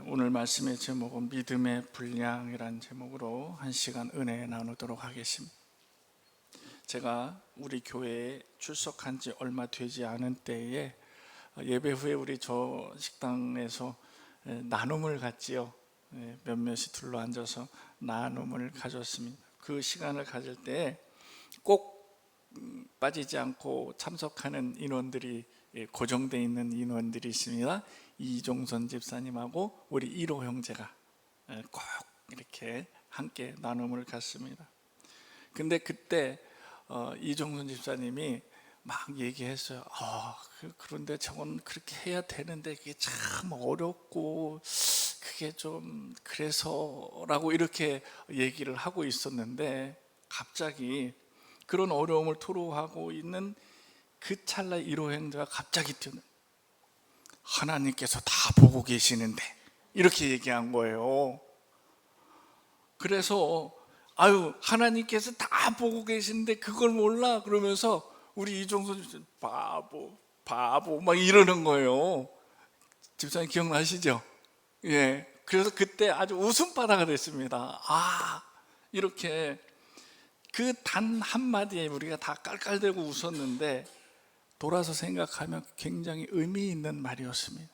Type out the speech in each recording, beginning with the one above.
오늘 말씀의 제목은 믿음의 분량이라는 제목으로 한 시간 은혜 나누도록 하겠습니다. 제가 우리 교회에 출석한 지 얼마 되지 않은 때에 예배 후에 우리 저 식당에서 나눔을 갖지요. 몇몇이 둘러앉아서 나눔을 가졌습니다. 그 시간을 가질 때 꼭 빠지지 않고 참석하는 인원들이 고정되어 있는 인원들이 있습니다. 이종선 집사님하고 우리 1호 형제가 꼭 이렇게 함께 나눔을 갖습니다. 근데 그때 이종선 집사님이 막 얘기했어요. 그런데 저건 그렇게 해야 되는데 그게 참 어렵고 그게 좀 그래서라고 이렇게 얘기를 하고 있었는데, 갑자기 그런 어려움을 토로하고 있는 그 찰나 1호 형제가 갑자기 하나님께서 다 보고 계시는데 이렇게 얘기한 거예요. 그래서 하나님께서 다 보고 계시는데 그걸 몰라? 그러면서 우리 이종선 바보 막 이러는 거예요. 집사님 기억나시죠? 예. 그래서 그때 아주 웃음바다가 됐습니다. 이렇게 그 단 한마디에 우리가 다 깔깔대고 웃었는데 돌아서 생각하면 굉장히 의미 있는 말이었습니다.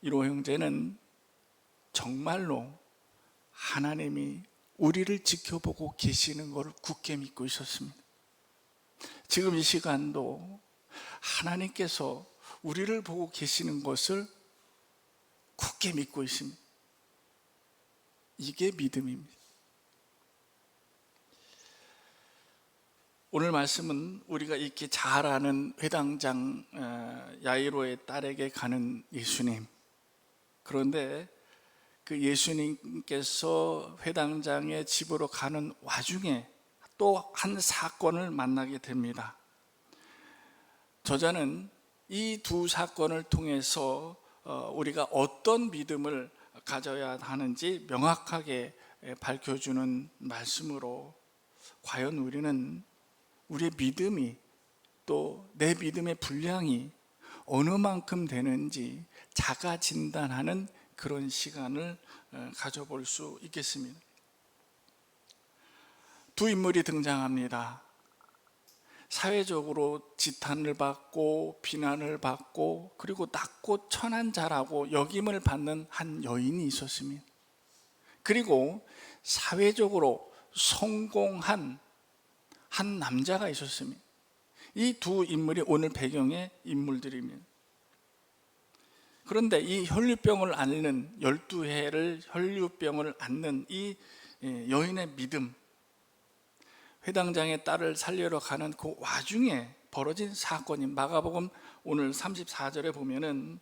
1호 형제는 정말로 하나님이 우리를 지켜보고 계시는 것을 굳게 믿고 있었습니다. 지금 이 시간도 하나님께서 우리를 보고 계시는 것을 굳게 믿고 있습니다. 이게 믿음입니다. 오늘 말씀은 우리가 익히 잘 아는 회당장 야이로의 딸에게 가는 예수님. 그런데 그 예수님께서 회당장의 집으로 가는 와중에 또 한 사건을 만나게 됩니다. 저자는 이 두 사건을 통해서 우리가 어떤 믿음을 가져야 하는지 명확하게 밝혀주는 말씀으로, 과연 우리는 우리의 믿음이, 또 내 믿음의 분량이 어느 만큼 되는지 자가 진단하는 그런 시간을 가져볼 수 있겠습니다. 두 인물이 등장합니다. 사회적으로 지탄을 받고 비난을 받고 그리고 낮고 천한 자라고 역임을 받는 한 여인이 있었습니다. 그리고 사회적으로 성공한 한 남자가 있었습니다. 이 두 인물이 오늘 배경의 인물들입니다. 그런데 이 혈류병을 앓는 12해를 혈류병을 앓는 이 여인의 믿음, 회당장의 딸을 살리러 가는 그 와중에 벌어진 사건인 마가복음 오늘 34절에 보면은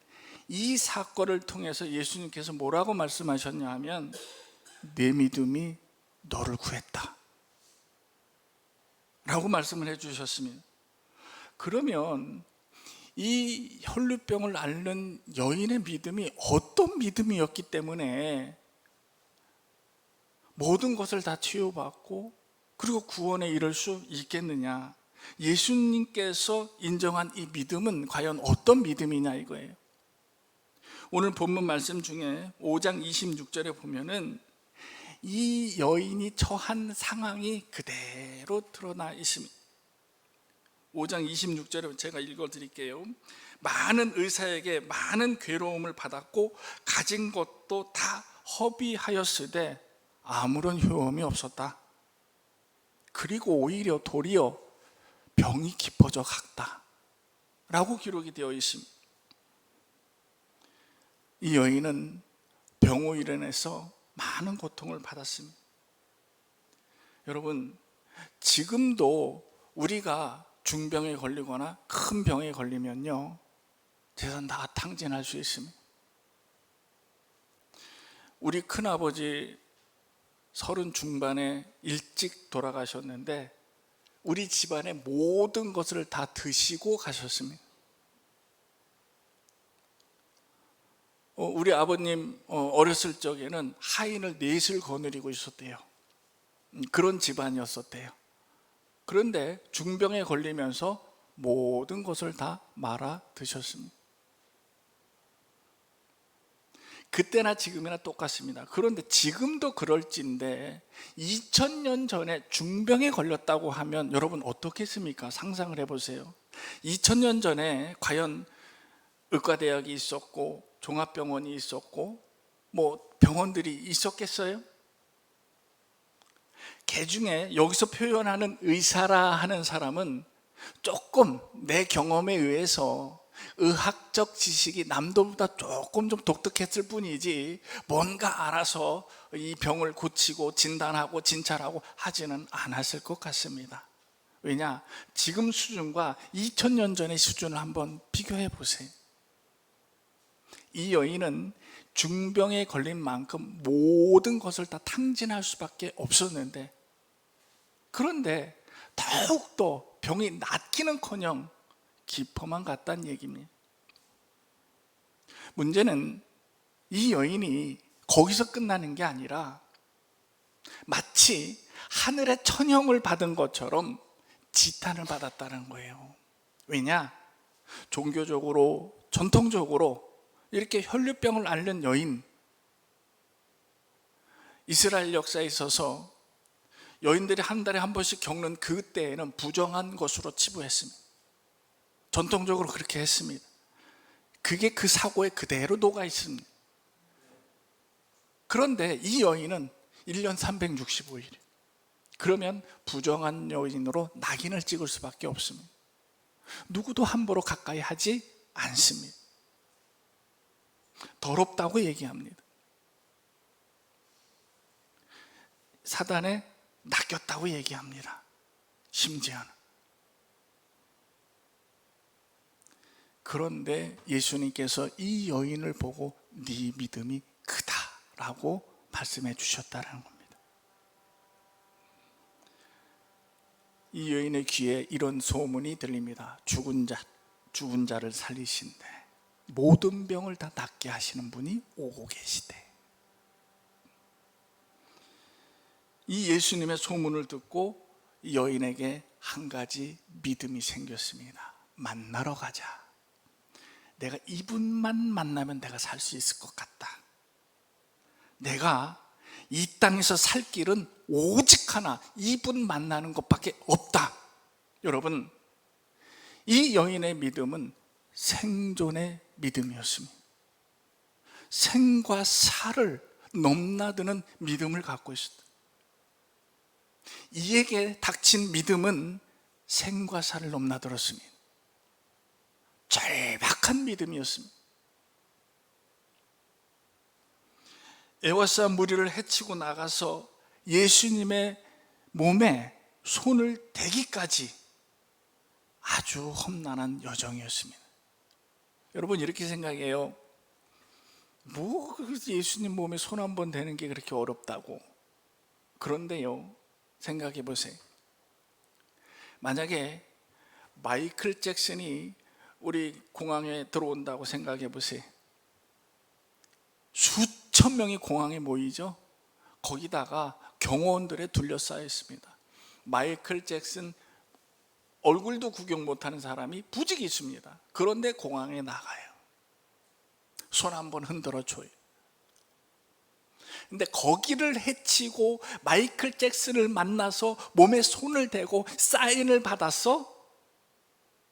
이 사건을 통해서 예수님께서 뭐라고 말씀하셨냐 하면 내 믿음이 너를 구했다 라고 말씀을 해주셨습니다. 그러면 이 혈류병을 앓는 여인의 믿음이 어떤 믿음이었기 때문에 모든 것을 다 치유받고 그리고 구원에 이를 수 있겠느냐? 예수님께서 인정한 이 믿음은 과연 어떤 믿음이냐 이거예요. 오늘 본문 말씀 중에 5장 26절에 보면은 이 여인이 처한 상황이 그대로 드러나 있습니다. 5장 26절에 제가 읽어드릴게요. 많은 의사에게 많은 괴로움을 받았고 가진 것도 다 허비하였으되 아무런 효험이 없었다. 그리고 오히려 도리어 병이 깊어져 갔다 라고 기록이 되어 있습니다. 이 여인은 병으로 인해서 많은 고통을 받았습니다. 여러분, 지금도 우리가 중병에 걸리거나 큰 병에 걸리면요, 재산 다 탕진할 수 있습니다. 우리 큰아버지 30 중반에 일찍 돌아가셨는데 우리 집안의 모든 것을 다 드시고 가셨습니다. 우리 아버님 어렸을 적에는 하인을 넷을 거느리고 있었대요. 그런 집안이었었대요. 그런데 중병에 걸리면서 모든 것을 다 말아 드셨습니다. 그때나 지금이나 똑같습니다. 그런데 지금도 그럴진데 2000년 전에 중병에 걸렸다고 하면 여러분 어떻겠습니까? 상상을 해보세요. 2000년 전에 과연 의과대학이 있었고 종합병원이 있었고 뭐 병원들이 있었겠어요? 개중에 여기서 표현하는 의사라 하는 사람은 조금 내 경험에 의해서 의학적 지식이 남들보다 조금 좀 독특했을 뿐이지 뭔가 알아서 이 병을 고치고 진단하고 진찰하고 하지는 않았을 것 같습니다. 왜냐? 지금 수준과 2000년 전의 수준을 한번 비교해 보세요. 이 여인은 중병에 걸린 만큼 모든 것을 다 탕진할 수밖에 없었는데, 그런데 더욱더 병이 낫기는커녕 깊어만 갔다는 얘기입니다. 문제는 이 여인이 거기서 끝나는 게 아니라 마치 하늘의 천형을 받은 것처럼 지탄을 받았다는 거예요. 왜냐? 종교적으로 전통적으로 이렇게 혈류병을 앓는 여인, 이스라엘 역사에 있어서 여인들이 한 달에 한 번씩 겪는 그때에는 부정한 것으로 치부했습니다. 전통적으로 그렇게 했습니다. 그게 그 사고에 그대로 녹아 있습니다. 그런데 이 여인은 1년 365일, 그러면 부정한 여인으로 낙인을 찍을 수밖에 없습니다. 누구도 함부로 가까이 하지 않습니다. 더럽다고 얘기합니다. 사단에 낚였다고 얘기합니다. 심지어는. 그런데 예수님께서 이 여인을 보고 네 믿음이 크다라고 말씀해 주셨다는 겁니다. 이 여인의 귀에 이런 소문이 들립니다. 죽은 자를 살리신대, 모든 병을 다 낫게 하시는 분이 오고 계시대. 이 예수님의 소문을 듣고 이 여인에게 한 가지 믿음이 생겼습니다. 만나러 가자. 내가 이분만 만나면 내가 살 수 있을 것 같다. 내가 이 땅에서 살 길은 오직 하나, 이분 만나는 것밖에 없다. 여러분, 이 여인의 믿음은 생존의 믿음이었습니다. 생과 사를 넘나드는 믿음을 갖고 있었다. 이에게 닥친 믿음은 생과 사를 넘나들었습니다. 절박한 믿음이었습니다. 에워싸 무리를 해치고 나가서 예수님의 몸에 손을 대기까지 아주 험난한 여정이었습니다. 여러분, 이렇게 생각해요. 뭐 예수님 몸에 손 한 번 대는 게 그렇게 어렵다고. 그런데요, 생각해 보세요. 만약에 마이클 잭슨이 우리 공항에 들어온다고 생각해 보세요. 수천 명이 공항에 모이죠. 거기다가 경호원들에 둘러싸여 있습니다. 마이클 잭슨 얼굴도 구경 못하는 사람이 부직이 있습니다. 그런데 공항에 나가요. 손 한번 흔들어 줘요. 근데 거기를 해치고 마이클 잭슨을 만나서 몸에 손을 대고 사인을 받았어?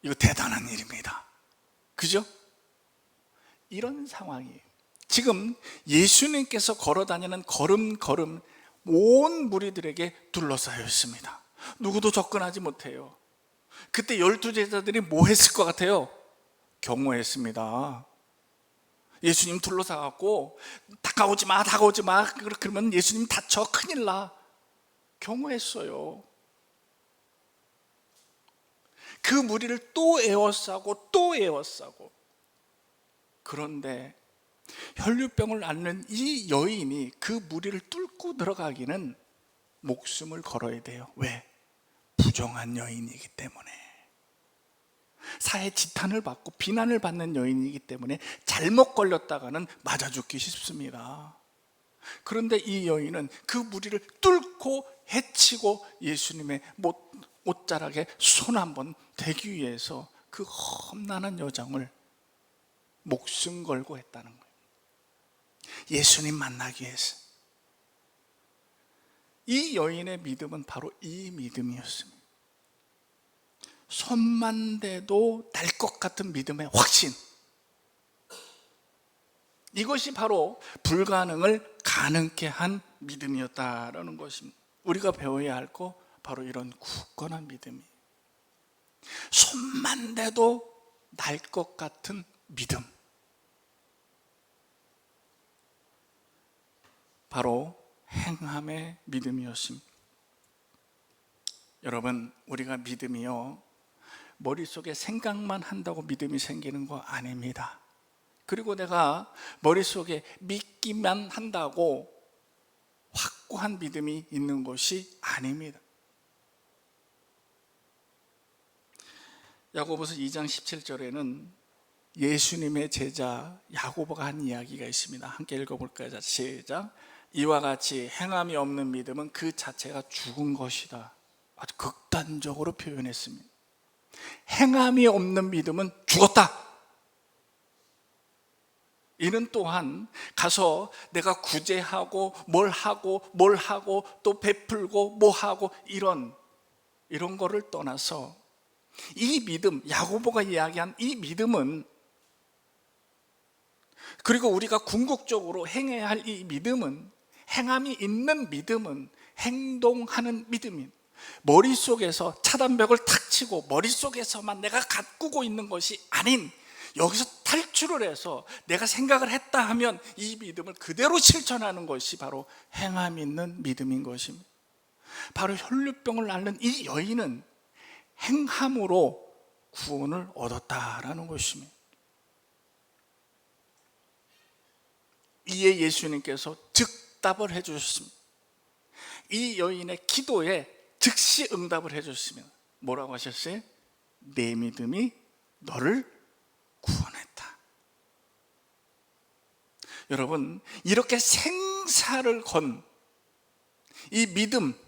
이거 대단한 일입니다. 그죠? 이런 상황이에요. 지금 예수님께서 걸어다니는 걸음걸음 온 무리들에게 둘러싸여 있습니다. 누구도 접근하지 못해요. 그때 12제자들이 뭐 했을 것 같아요? 경호했습니다. 예수님 둘러싸갖고 다가오지 마, 다가오지 마. 그러면 예수님 다쳐, 큰일 나. 경호했어요. 그 무리를 또 에워싸고 또 에워싸고. 그런데 혈류병을 앓는 이 여인이 그 무리를 뚫고 들어가기는 목숨을 걸어야 돼요. 왜? 부정한 여인이기 때문에. 사회 지탄을 받고 비난을 받는 여인이기 때문에 잘못 걸렸다가는 맞아 죽기 쉽습니다. 그런데 이 여인은 그 무리를 뚫고 헤치고 예수님의 옷자락에 손 한번 대기 위해서 그 험난한 여정을 목숨 걸고 했다는 거예요. 예수님 만나기 위해서. 이 여인의 믿음은 바로 이 믿음이었습니다. 손만 대도 날 것 같은 믿음의 확신. 이것이 바로 불가능을 가능케 한 믿음이었다라는 것입니다. 우리가 배워야 할 거 바로 이런 굳건한 믿음이에요. 손만 대도 날 것 같은 믿음. 바로 행함의 믿음이었습니다. 여러분, 우리가 믿음이요, 머릿속에 생각만 한다고 믿음이 생기는 거 아닙니다. 그리고 내가 머릿속에 믿기만 한다고 확고한 믿음이 있는 것이 아닙니다. 야고보서 2장 17절에는 예수님의 제자 야고보가 한 이야기가 있습니다. 함께 읽어볼까요? 시작. 이와 같이 행함이 없는 믿음은 그 자체가 죽은 것이다. 아주 극단적으로 표현했습니다. 행함이 없는 믿음은 죽었다. 이는 또한 가서 내가 구제하고 뭘 하고 또 베풀고 뭐 하고 이런 거를 떠나서 이 믿음, 야고보가 이야기한 이 믿음은, 그리고 우리가 궁극적으로 행해야 할 이 믿음은, 행함이 있는 믿음은 행동하는 믿음입니다. 머릿속에서 차단벽을 탁 치고 머릿속에서만 내가 가꾸고 있는 것이 아닌, 여기서 탈출을 해서 내가 생각을 했다 하면 이 믿음을 그대로 실천하는 것이 바로 행함 있는 믿음인 것입니다. 바로 혈루병을 앓는 이 여인은 행함으로 구원을 얻었다라는 것입니다. 이에 예수님께서 즉답을 해주셨습니다. 이 여인의 기도에 즉시 응답을 해주셨습니다. 뭐라고 하셨어요? 내 믿음이 너를 구원했다. 여러분, 이렇게 생사를 건 이 믿음,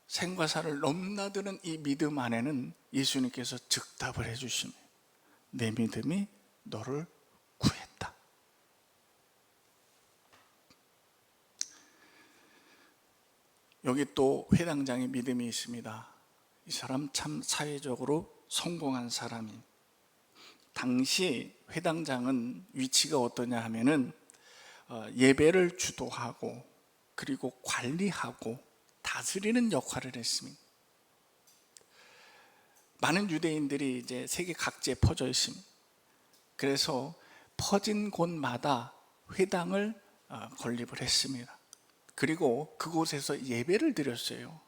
생과 사를 넘나드는 이 믿음 안에는 예수님께서 즉답을 해주십니다. 내 믿음이 너를 구했다. 여기 또 회당장의 믿음이 있습니다. 이 사람 참 사회적으로 성공한 사람이. 당시 회당장은 위치가 어떠냐 하면은 예배를 주도하고 그리고 관리하고 다스리는 역할을 했습니다. 많은 유대인들이 이제 세계 각지에 퍼져 있습니다. 그래서 퍼진 곳마다 회당을 건립을 했습니다. 그리고 그곳에서 예배를 드렸어요.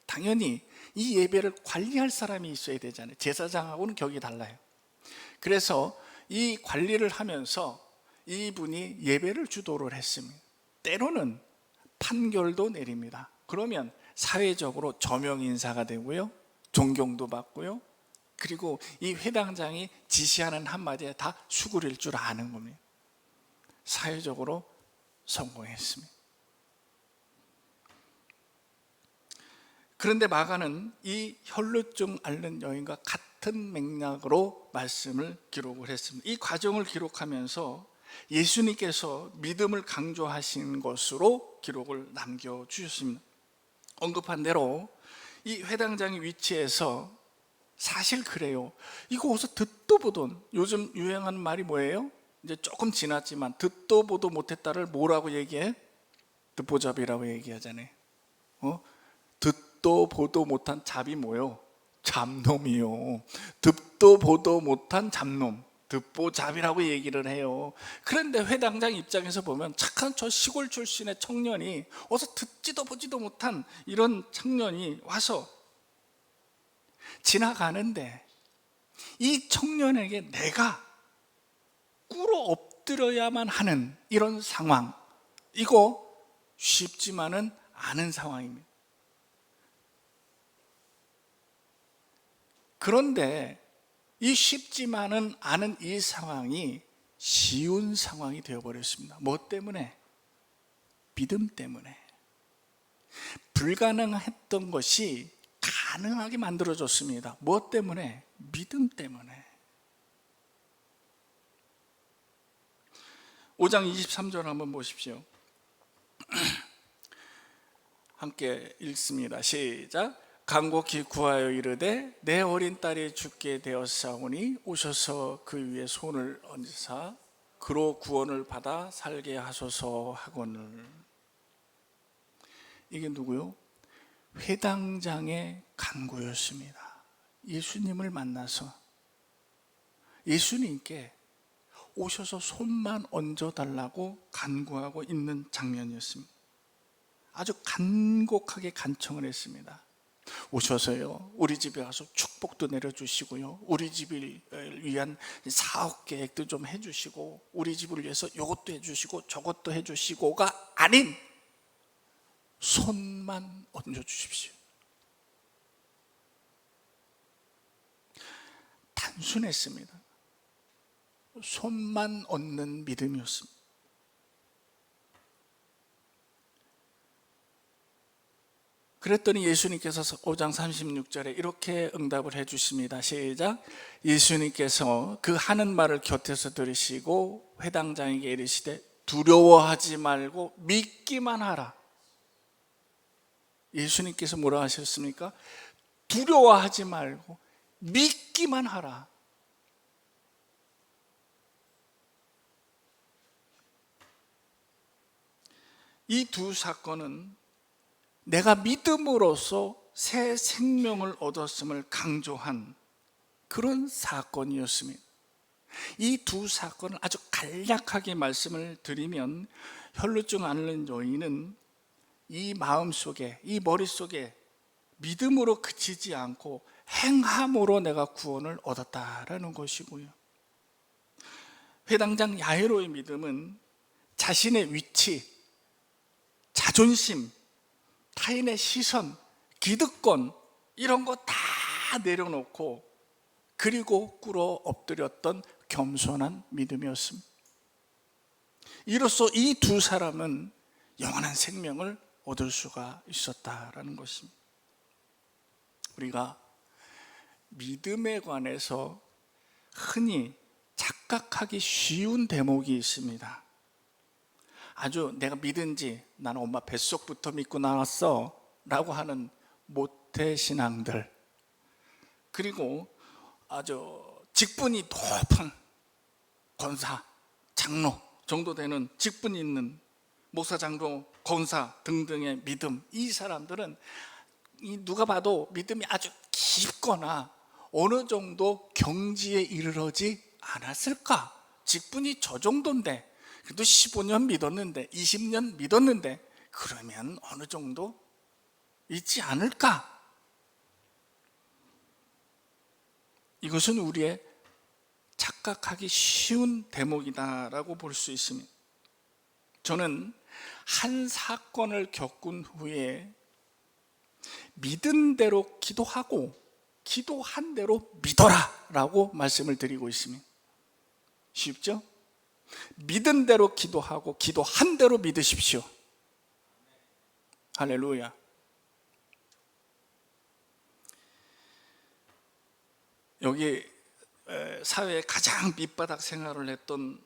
당연히 이 예배를 관리할 사람이 있어야 되잖아요. 제사장하고는 격이 달라요. 그래서 이 관리를 하면서 이분이 예배를 주도를 했습니다. 때로는 판결도 내립니다. 그러면 사회적으로 저명 인사가 되고요, 존경도 받고요, 그리고 이 회당장이 지시하는 한마디에 다 수그릴 줄 아는 겁니다. 사회적으로 성공했습니다. 그런데 마가는 이 혈루증 앓는 여인과 같은 맥락으로 말씀을 기록을 했습니다. 이 과정을 기록하면서 예수님께서 믿음을 강조하신 것으로 기록을 남겨주셨습니다. 언급한 대로 이 회당장의 위치에서 사실 그래요. 이거 어디서 듣도 보던, 요즘 유행하는 말이 뭐예요? 이제 조금 지났지만 듣도 보도 못했다를 뭐라고 얘기해? 듣보잡이라고 얘기하잖아요. 듣도 보도 못한 잡이 뭐요? 잡놈이요. 듣도 보도 못한 잡놈, 듣보잡이라고 얘기를 해요. 그런데 회당장 입장에서 보면 착한 저 시골 출신의 청년이 어서 듣지도 보지도 못한 이런 청년이 와서 지나가는데 이 청년에게 내가 꿇어 엎드려야만 하는 이런 상황, 이거 쉽지만은 않은 상황입니다. 그런데 이 쉽지만은 않은 이 상황이 쉬운 상황이 되어버렸습니다. 뭐 때문에? 믿음 때문에. 불가능했던 것이 가능하게 만들어졌습니다. 뭐 때문에? 믿음 때문에. 5장 23절 한번 보십시오. 함께 읽습니다. 시작. 간곡히 구하여 이르되 내 어린 딸이 죽게 되었사오니 오셔서 그 위에 손을 얹으사 그로 구원을 받아 살게 하소서 하거늘. 이게 누구요? 회당장의 간구였습니다. 예수님을 만나서 예수님께 오셔서 손만 얹어달라고 간구하고 있는 장면이었습니다. 아주 간곡하게 간청을 했습니다. 오셔서요, 우리 집에 가서 축복도 내려주시고요, 우리 집을 위한 사업 계획도 좀 해주시고, 우리 집을 위해서 이것도 해주시고 저것도 해주시고가 아닌 손만 얹어주십시오. 단순했습니다. 손만 얹는 믿음이었습니다. 그랬더니 예수님께서 5장 36절에 이렇게 응답을 해주십니다. 시작. 예수님께서 그 하는 말을 곁에서 들으시고 회당장에게 이르시되 두려워하지 말고 믿기만 하라. 예수님께서 뭐라 하셨습니까? 두려워하지 말고 믿기만 하라. 이 두 사건은 내가 믿음으로써 새 생명을 얻었음을 강조한 그런 사건이었습니다. 이 두 사건을 아주 간략하게 말씀을 드리면, 혈루증 앓는 여인은 이 마음속에, 이 머릿속에 믿음으로 그치지 않고 행함으로 내가 구원을 얻었다라는 것이고요, 회당장 야이로의 믿음은 자신의 위치, 자존심, 타인의 시선, 기득권 이런 거 다 내려놓고 그리고 꿇어 엎드렸던 겸손한 믿음이었습니다. 이로써 이 두 사람은 영원한 생명을 얻을 수가 있었다라는 것입니다. 우리가 믿음에 관해서 흔히 착각하기 쉬운 대목이 있습니다. 아주 내가 믿은지 나는 엄마 뱃속부터 믿고 나왔어 라고 하는 모태신앙들, 그리고 아주 직분이 높은 권사, 장로 정도 되는 직분이 있는 목사, 장로, 권사 등등의 믿음, 이 사람들은 누가 봐도 믿음이 아주 깊거나 어느 정도 경지에 이르러지 않았을까? 직분이 저 정도인데, 그래도 15년 믿었는데, 20년 믿었는데, 그러면 어느 정도 있지 않을까? 이것은 우리의 착각하기 쉬운 대목이다라고 볼 수 있습니다. 저는 한 사건을 겪은 후에 믿은 대로 기도하고 기도한 대로 믿어라 라고 말씀을 드리고 있습니다. 쉽죠? 믿은 대로 기도하고 기도한 대로 믿으십시오. 할렐루야. 여기 사회에 가장 밑바닥 생활을 했던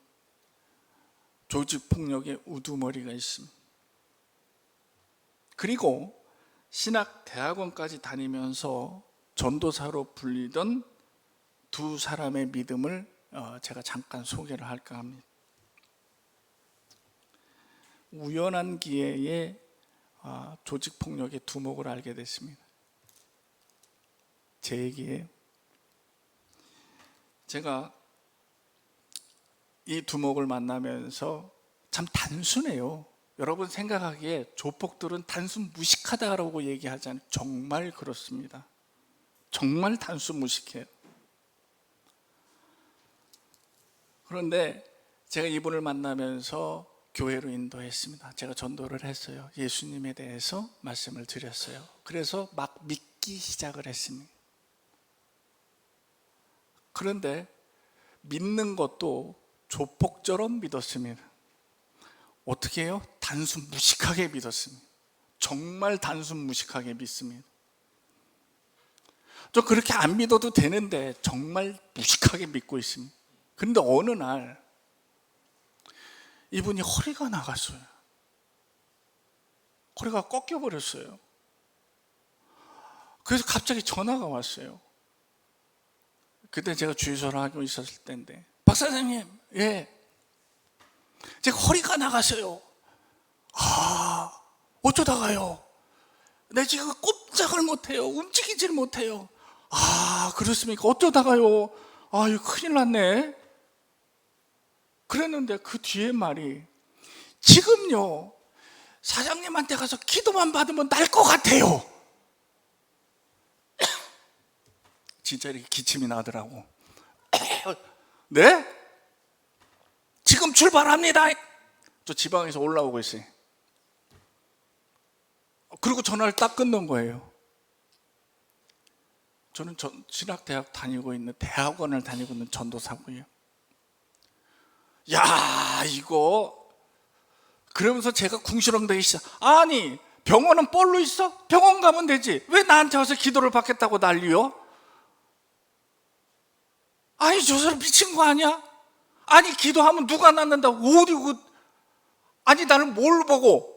조직폭력의 우두머리가 있습니다. 그리고 신학대학원까지 다니면서 전도사로 불리던 두 사람의 믿음을 제가 잠깐 소개를 할까 합니다. 우연한 기회에 조직폭력의 두목을 알게 됐습니다. 제 얘기예요. 제가 이 두목을 만나면서 참 단순해요. 여러분 생각하기에 조폭들은 단순 무식하다라고 얘기하잖아요. 정말 그렇습니다. 정말 단순 무식해요. 그런데 제가 이분을 만나면서 교회로 인도했습니다. 제가 전도를 했어요. 예수님에 대해서 말씀을 드렸어요. 그래서 막 믿기 시작을 했습니다. 그런데 믿는 것도 조폭처럼 믿었습니다. 어떻게 해요? 단순 무식하게 믿었습니다. 정말 단순 무식하게 믿습니다. 저 그렇게 안 믿어도 되는데 정말 무식하게 믿고 있습니다. 그런데 어느 날 이분이 허리가 나갔어요. 허리가 꺾여버렸어요. 그래서 갑자기 전화가 왔어요. 그때 제가 주유소를 하고 있었을 때인데, 박사장님, 예, 제가 허리가 나갔어요. 아, 어쩌다가요? 내 지금 꼼짝을 못해요. 움직이질 못해요. 아, 그렇습니까? 어쩌다가요? 아, 이거 큰일 났네. 그랬는데 그 뒤에 말이, 지금요, 사장님한테 가서 기도만 받으면 날 것 같아요. 진짜 이렇게 기침이 나더라고. 네? 지금 출발합니다. 저 지방에서 올라오고 있어요. 그리고 전화를 딱 끊는 거예요. 저는 신학대학 다니고 있는, 대학원을 다니고 있는 전도사고요. 야, 이거. 그러면서 제가 궁시렁대기 시작. 아니, 병원은 뻘로 있어? 병원 가면 되지. 왜 나한테 와서 기도를 받겠다고 난리요? 아니, 저 사람 미친 거 아니야? 아니, 기도하면 누가 낫는다고. 어디, 아니, 나는 뭘 보고.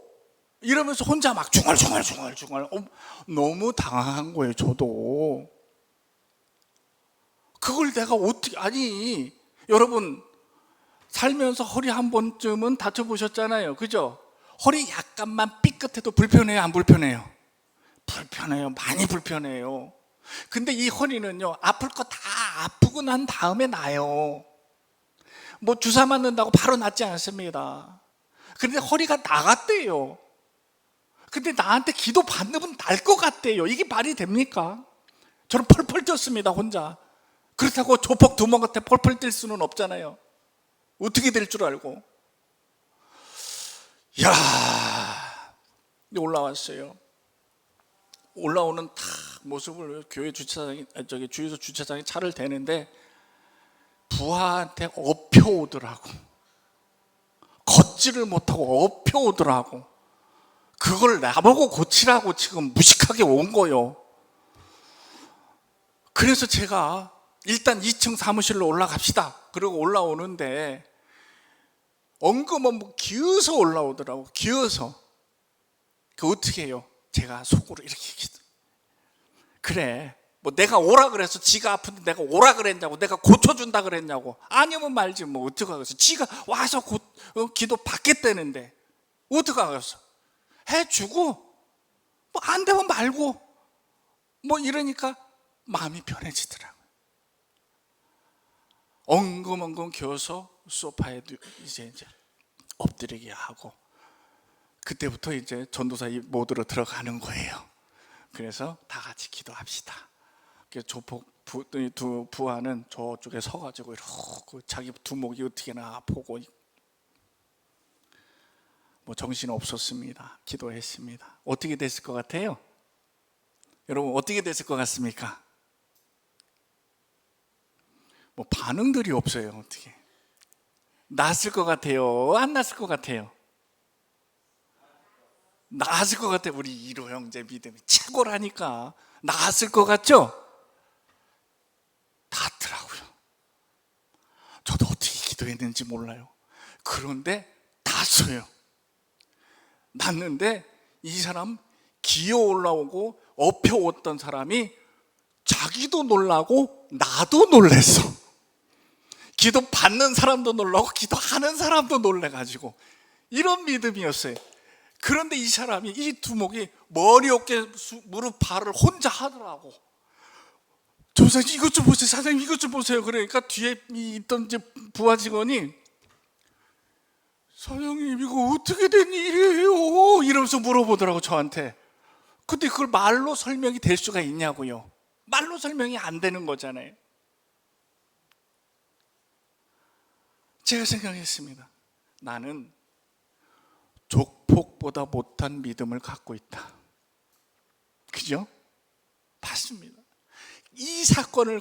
이러면서 혼자 막 중얼중얼. 너무 당황한 거예요, 저도. 그걸 내가 어떻게, 아니, 여러분, 살면서 허리 한 번쯤은 다쳐보셨잖아요. 그죠? 허리 약간만 삐끗해도 불편해요, 안 불편해요? 불편해요. 많이 불편해요. 근데 이 허리는요, 아플 거 다 아프고 난 다음에 나요. 뭐 주사 맞는다고 바로 낫지 않습니다. 그런데 허리가 나갔대요. 근데 나한테 기도 받으면 날 것 같대요. 이게 말이 됩니까? 저는 펄펄 뛰었습니다, 혼자. 그렇다고 조폭 두목 같아 펄펄 뛸 수는 없잖아요. 어떻게 될 줄 알고. 이야, 올라왔어요. 올라오는 탁 모습을 교회 주차장에, 주유소 주차장에 차를 대는데 부하한테 업혀오더라고. 걷지를 못하고 업혀오더라고. 그걸 나보고 고치라고 지금 무식하게 온 거요. 그래서 제가 일단 2층 사무실로 올라갑시다. 그러고 올라오는데 엉금엉금 기어서 올라오더라고. 기어서. 그 어떻게 해요? 제가 속으로 이렇게 그래, 뭐 내가 오라 그래서 지가 아픈데 내가 오라 그랬냐고, 내가 고쳐준다 그랬냐고. 아니면 말지 뭐 어떡하겠어. 지가 와서 기도 받겠다는데 어떡하겠어. 해주고 뭐 안 되면 말고 뭐 이러니까 마음이 편해지더라고요. 엉금엉금 겨서 소파에 이제 엎드리게 하고, 그때부터 이제 전도사 모드로 들어가는 거예요. 그래서 다 같이 기도합시다. 조폭 두 부하는 저쪽에 서가지고 이러고 자기 두목이 어떻게나 아프고 뭐 정신 없었습니다. 기도했습니다. 어떻게 됐을 것 같아요? 여러분, 어떻게 됐을 것 같습니까? 뭐 반응들이 없어요. 어떻게 나았을 것 같아요? 안 나았을 것 같아요? 나았을 것 같아요. 우리 이로 형제 믿음이 최고라니까. 나았을 것 같죠? 닿더라고요. 저도 어떻게 기도했는지 몰라요. 그런데 닿았어요. 닿는데 이 사람 기어 올라오고 엎혀왔던 사람이 자기도 놀라고 나도 놀랬어. 기도 받는 사람도 놀라고 기도하는 사람도 놀래가지고 이런 믿음이었어요. 그런데 이 사람이, 이 두목이 머리, 어깨, 무릎, 발을 혼자 하더라고. 조사님 이것 좀 보세요. 사장님 이것 좀 보세요. 그러니까 뒤에 있던 이제 부하 직원이, 사장님 이거 어떻게 된 일이에요? 이러면서 물어보더라고, 저한테. 근데 그걸 말로 설명이 될 수가 있냐고요. 말로 설명이 안 되는 거잖아요. 제가 생각했습니다. 나는 족폭보다 못한 믿음을 갖고 있다. 그죠? 맞습니다. 이 사건을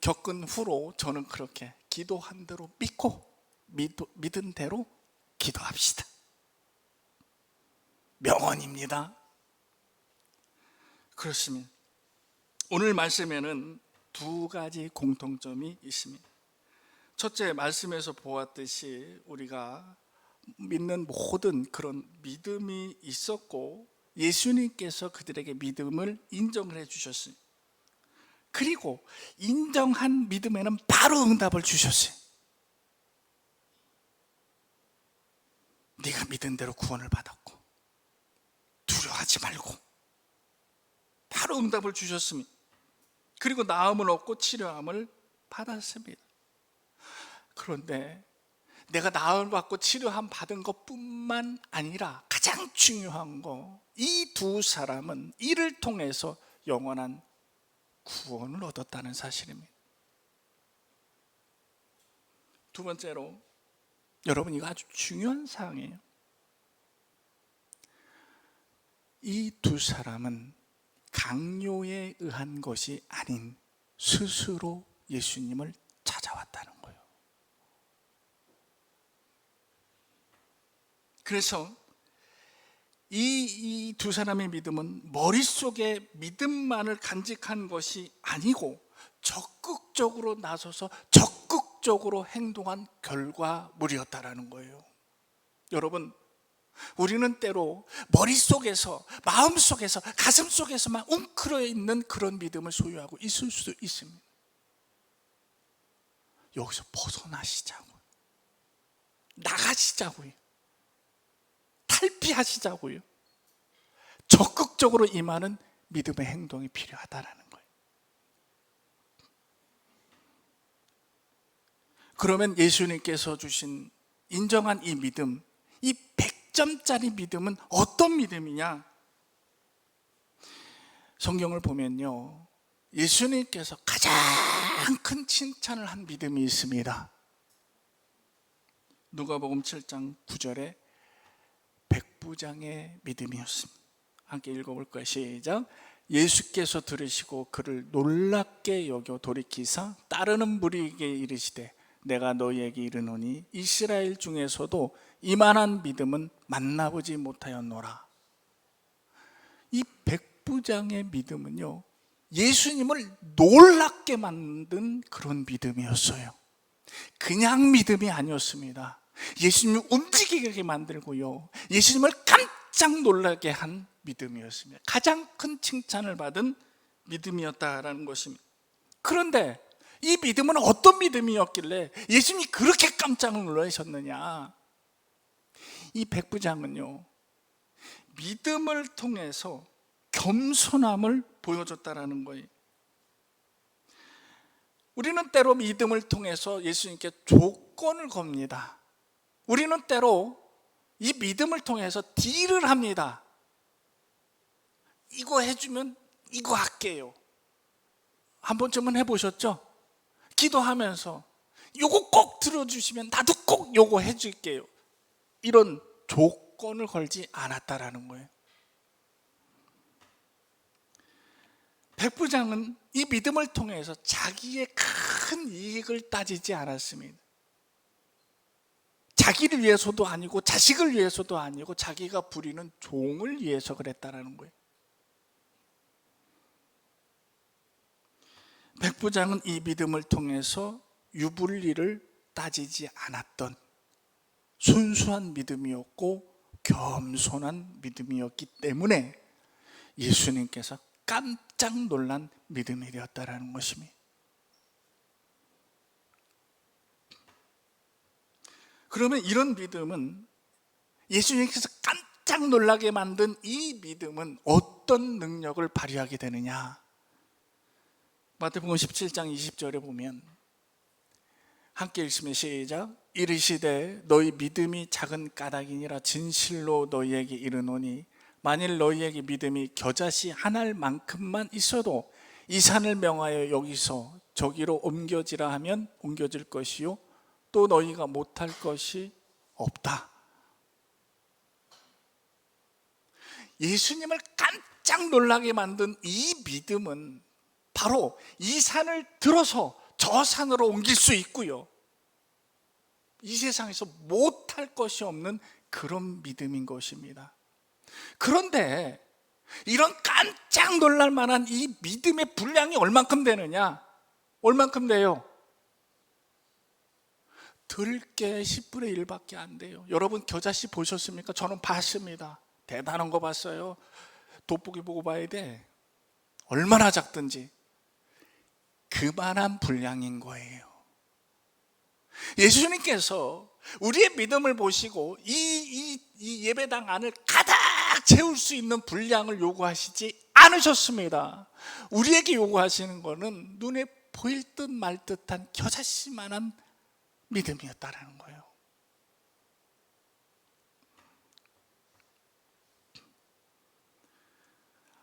겪은 후로 저는 그렇게 기도한 대로 믿고 믿은 대로 기도합시다. 명언입니다. 그렇습니다. 오늘 말씀에는 두 가지 공통점이 있습니다. 첫째, 말씀에서 보았듯이 우리가 믿는 모든 그런 믿음이 있었고 예수님께서 그들에게 믿음을 인정을 해주셨어요. 그리고 인정한 믿음에는 바로 응답을 주셨어요. 네가 믿은 대로 구원을 받았고 두려워하지 말고, 바로 응답을 주셨습니다. 그리고 나음을 얻고 치료함을 받았습니다. 그런데 내가 나음을 받고 치료함 받은 것뿐만 아니라 가장 중요한 거, 이 두 사람은 이를 통해서 영원한 구원을 얻었다는 사실입니다. 두 번째로, 여러분 이거 아주 중요한 사항이에요. 이 두 사람은 강요에 의한 것이 아닌 스스로 예수님을 찾아왔다는 거예요. 그래서 이 두 사람의 믿음은 머릿속에 믿음만을 간직한 것이 아니고 적극적으로 나서서 적극적으로 행동한 결과물이었다라는 거예요. 여러분, 우리는 때로 머릿속에서, 마음속에서, 가슴속에서만 웅크려 있는 그런 믿음을 소유하고 있을 수 있습니다. 여기서 벗어나시자고요. 나가시자고요. 탈피하시자고요. 적극적으로 임하는 믿음의 행동이 필요하다라는 거예요. 그러면 예수님께서 주신 인정한 이 믿음, 이 100점짜리 믿음은 어떤 믿음이냐? 성경을 보면요, 예수님께서 가장 큰 칭찬을 한 믿음이 있습니다. 누가복음 7장 9절에 백부장의 믿음이었습니다. 함께 읽어볼까요? 시작. 예수께서 들으시고 그를 놀랍게 여겨 돌이키사 따르는 무리에게 이르시되 내가 너희에게 이르노니 이스라엘 중에서도 이만한 믿음은 만나보지 못하였노라. 이 백부장의 믿음은요, 예수님을 놀랍게 만든 그런 믿음이었어요. 그냥 믿음이 아니었습니다. 예수님을 움직이게 만들고요, 예수님을 깜짝 놀라게 한 믿음이었습니다. 가장 큰 칭찬을 받은 믿음이었다라는 것입니다. 그런데 이 믿음은 어떤 믿음이었길래 예수님이 그렇게 깜짝 놀라셨느냐? 이 백부장은요, 믿음을 통해서 겸손함을 보여줬다라는 거예요. 우리는 때로 믿음을 통해서 예수님께 조건을 겁니다. 우리는 때로 이 믿음을 통해서 딜을 합니다. 이거 해주면 이거 할게요. 한 번쯤은 해보셨죠? 기도하면서 요거 꼭 들어주시면 나도 꼭 요거 해줄게요. 이런 조건을 걸지 않았다라는 거예요. 백부장은 이 믿음을 통해서 자기의 큰 이익을 따지지 않았습니다. 자기를 위해서도 아니고 자식을 위해서도 아니고 자기가 부리는 종을 위해서 그랬다라는 거예요. 백부장은 이 믿음을 통해서 유불리를 따지지 않았던 순수한 믿음이었고 겸손한 믿음이었기 때문에 예수님께서 깜짝 놀란 믿음이 되었다라는 것입니다. 그러면 이런 믿음은, 예수님께서 깜짝 놀라게 만든 이 믿음은 어떤 능력을 발휘하게 되느냐? 마태복음 17장 20절에 보면 함께 읽으면 시작. 이르시되 너희 믿음이 작은 까닭이니라 진실로 너희에게 이르노니 만일 너희에게 믿음이 겨자씨 한 알만큼만 있어도 이 산을 명하여 여기서 저기로 옮겨지라 하면 옮겨질 것이요 또 너희가 못할 것이 없다. 예수님을 깜짝 놀라게 만든 이 믿음은 바로 이 산을 들어서 저 산으로 옮길 수 있고요, 이 세상에서 못할 것이 없는 그런 믿음인 것입니다. 그런데 이런 깜짝 놀랄 만한 이 믿음의 분량이 얼만큼 되느냐? 얼만큼 돼요? 들게 10분의 1밖에 안 돼요. 여러분 겨자씨 보셨습니까? 저는 봤습니다. 대단한 거 봤어요. 돋보기 보고 봐야 돼. 얼마나 작든지 그만한 분량인 거예요. 예수님께서 우리의 믿음을 보시고 이 예배당 안을 가득 채울 수 있는 분량을 요구하시지 않으셨습니다. 우리에게 요구하시는 것은 눈에 보일 듯 말 듯한 겨자씨만한 믿음이었다라는 거예요.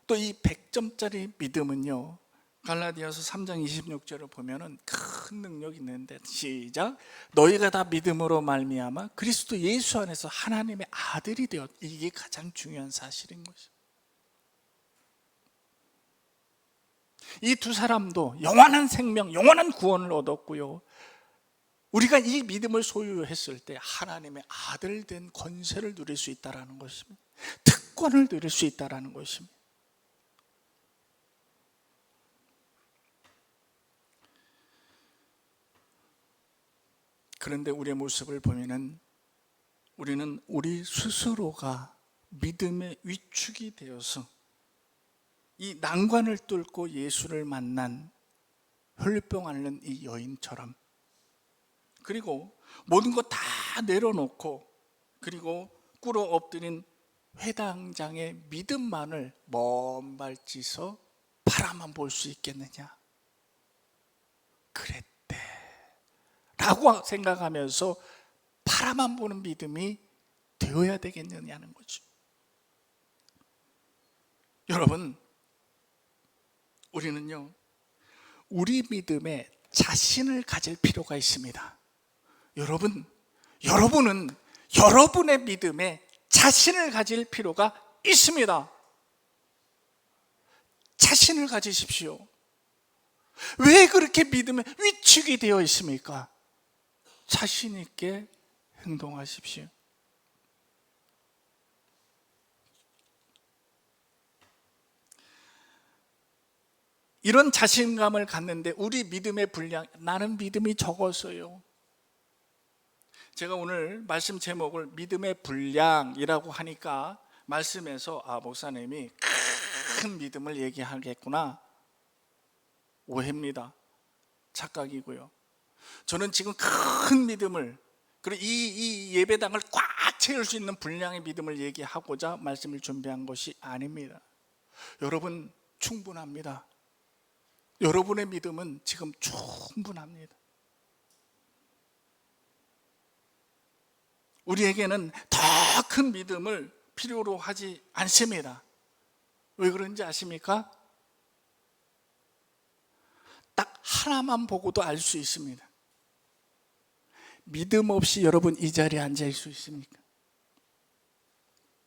또 이 100점짜리 믿음은요, 갈라디아서 3장 26절을 보면은 큰 능력이 있는데, 시작. 너희가 다 믿음으로 말미암아 그리스도 예수 안에서 하나님의 아들이 되었. 이게 가장 중요한 사실인 것이죠. 이 두 사람도 영원한 생명, 영원한 구원을 얻었고요, 우리가 이 믿음을 소유했을 때 하나님의 아들 된 권세를 누릴 수 있다는 것입니다. 특권을 누릴 수 있다는 것입니다. 그런데 우리의 모습을 보면은 우리는 우리 스스로가 믿음의 위축이 되어서 이 난관을 뚫고 예수를 만난 혈류병 앓는 이 여인처럼, 그리고 모든 거 다 내려놓고 그리고 꿇어 엎드린 회당장의 믿음만을 먼 발치서 바라만 볼 수 있겠느냐? 그랬대 라고 생각하면서 바라만 보는 믿음이 되어야 되겠느냐는 거죠. 여러분, 우리는요, 우리 믿음에 자신을 가질 필요가 있습니다. 여러분은 여러분의 믿음에 자신을 가질 필요가 있습니다. 자신을 가지십시오. 왜 그렇게 믿음에 위축이 되어 있습니까? 자신 있게 행동하십시오. 이런 자신감을 갖는데 우리 믿음의 분량, 나는 믿음이 적어서요. 제가 오늘 말씀 제목을 믿음의 분량이라고 하니까 말씀에서 목사님이 큰 믿음을 얘기하겠구나, 오해입니다. 착각이고요. 저는 지금 큰 믿음을, 그리고 이 예배당을 꽉 채울 수 있는 분량의 믿음을 얘기하고자 말씀을 준비한 것이 아닙니다. 여러분 충분합니다. 여러분의 믿음은 지금 충분합니다. 우리에게는 더 큰 믿음을 필요로 하지 않습니다. 왜 그런지 아십니까? 딱 하나만 보고도 알 수 있습니다. 믿음 없이 여러분 이 자리에 앉을 수 있습니까?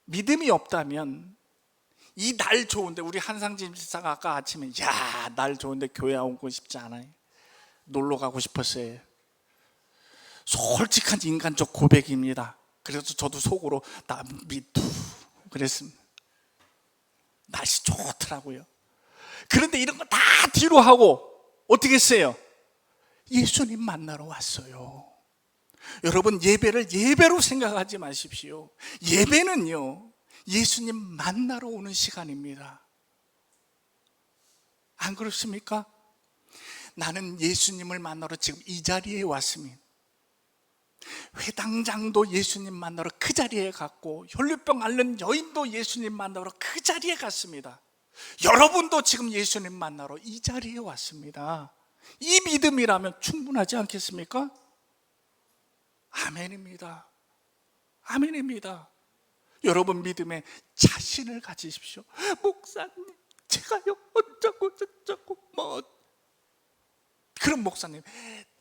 믿음이 없다면 이 날 좋은데, 우리 한상진 집사가 아까 아침에 날 좋은데 교회 오고 싶지 않아요. 놀러 가고 싶었어요. 솔직한 인간적 고백입니다. 그래서 저도 속으로 나 믿두 그랬습니다. 날씨 좋더라고요. 그런데 이런 거 다 뒤로 하고 어떻게 했어요? 예수님 만나러 왔어요. 여러분, 예배를 예배로 생각하지 마십시오. 예배는요, 예수님 만나러 오는 시간입니다. 안 그렇습니까? 나는 예수님을 만나러 지금 이 자리에 왔습니다. 회당장도 예수님 만나러 그 자리에 갔고, 혈류병 앓는 여인도 예수님 만나러 그 자리에 갔습니다. 여러분도 지금 예수님 만나러 이 자리에 왔습니다. 이 믿음이라면 충분하지 않겠습니까? 아멘입니다. 아멘입니다. 여러분 믿음에 자신을 가지십시오. 목사님, 제가요 어쩌고 저쩌고 그럼 목사님,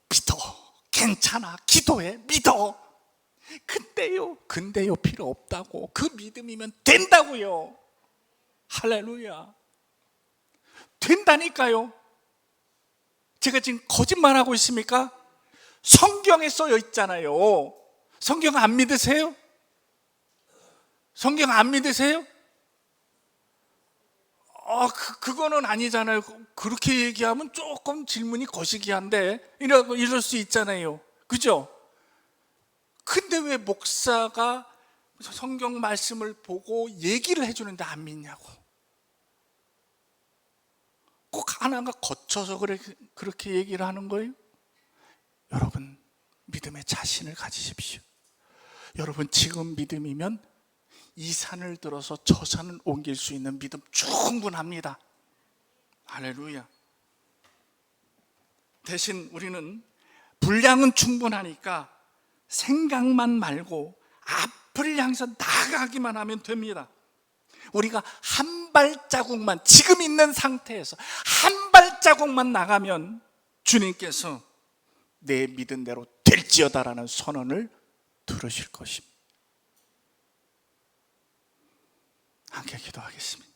믿어, 괜찮아, 기도해, 믿어. 근데요 필요 없다고. 그 믿음이면 된다고요. 할렐루야. 된다니까요. 제가 지금 거짓말하고 있습니까? 성경에 써여 있잖아요. 성경 안 믿으세요? 성경 안 믿으세요? 그거는 아니잖아요. 그렇게 얘기하면 조금 질문이 거시기한데 이럴 수 있잖아요. 그죠? 근데 왜 목사가 성경 말씀을 보고 얘기를 해주는데 안 믿냐고. 꼭 하나가 거쳐서 그렇게 얘기를 하는 거예요? 여러분, 믿음의 자신을 가지십시오. 여러분, 지금 믿음이면 이 산을 들어서 저 산을 옮길 수 있는 믿음 충분합니다. 할렐루야. 대신 우리는 분량은 충분하니까 생각만 말고 앞을 향해서 나가기만 하면 됩니다. 우리가 한 발자국만, 지금 있는 상태에서 한 발자국만 나가면 주님께서 내 믿은 대로 될지어다라는 선언을 들으실 것입니다. 함께 기도하겠습니다.